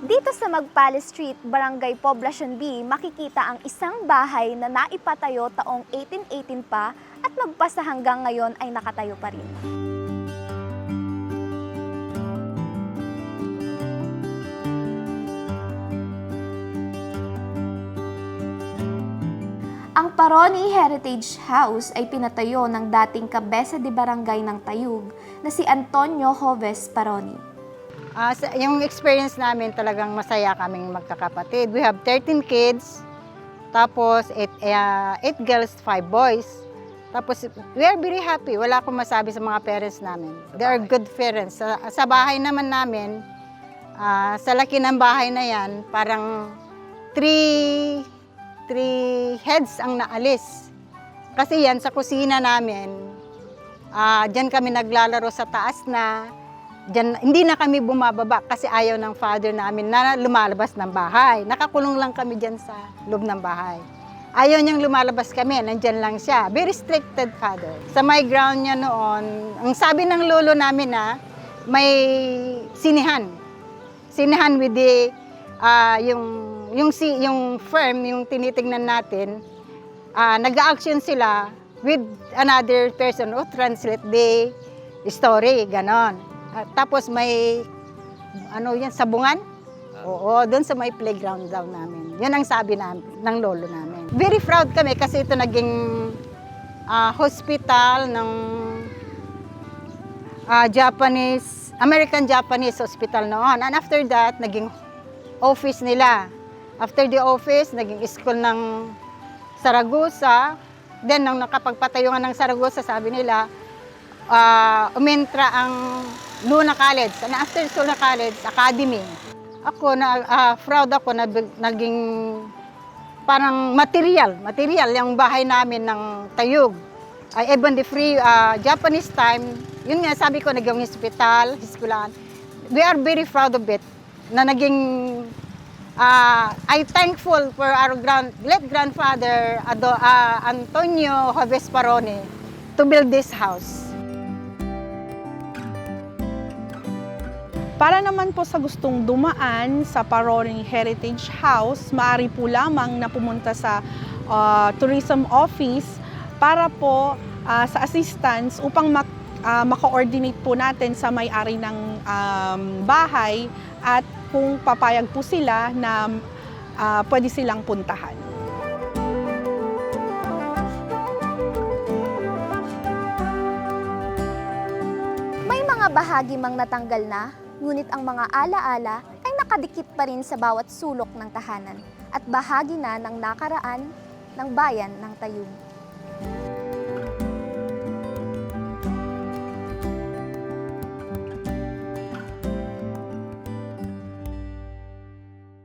Dito sa Magpales Street, Barangay Poblacion B, makikita ang isang bahay na naipatayo taong 1818 pa at magpasa hanggang ngayon ay nakatayo pa rin. Ang Paroni Heritage House ay pinatayo ng dating kabesa de barangay ng Tayug na si Antonio Joves Paroni. Yung experience namin talagang masaya kaming magkakapatid. We have 13 kids, tapos 8 girls, 5 boys. Tapos we are very happy. Wala akong masabi sa mga parents namin. They are good parents. Sa bahay naman namin, sa laki ng bahay na yan, parang 3 heads ang naalis. Kasi yan, sa kusina namin, dyan kami naglalaro sa taas na. Dyan, hindi na kami bumababa kasi ayaw ng father namin na lumalabas ng bahay. Nakakulong lang kami dyan sa loob ng bahay. Ayaw niyang lumalabas kami, nandyan lang siya. Very restricted father. Sa my ground niya noon, ang sabi ng lolo namin na may sinihan. Sinihan with the, yung firm, yung tinitingnan natin, nag-a-action sila with another person who translate the story, ganon. Tapos may, sabungan? Oo, doon sa may playground daw namin. Yan ang sabi ng lolo namin. Very proud kami kasi ito naging hospital ng American-Japanese hospital noon. And after that, naging office nila. After the office, naging school ng Saragossa. Then, nang nakapagpatayo ng Saragossa, sabi nila, umentra ang Luna College. And after Luna College, Academy. Ako, proud ako na naging parang material yung bahay namin ng Tayug. Even the free Japanese time, yun nga sabi ko, naging hospital, eskwelahan. We are very proud of it na naging I thankful for our late grandfather Antonio Joves Paroni to build this house. Para naman po sa gustong dumaan sa Paroni Heritage House, maaari po lamang na pumunta sa tourism office para po sa assistance upang maka-coordinate po natin sa may-ari ng bahay at kung papayag po sila na pwede silang puntahan. May mga bahagi mang natanggal na, ngunit ang mga alaala ay nakadikit pa rin sa bawat sulok ng tahanan at bahagi na ng nakaraan ng bayan ng Tayug.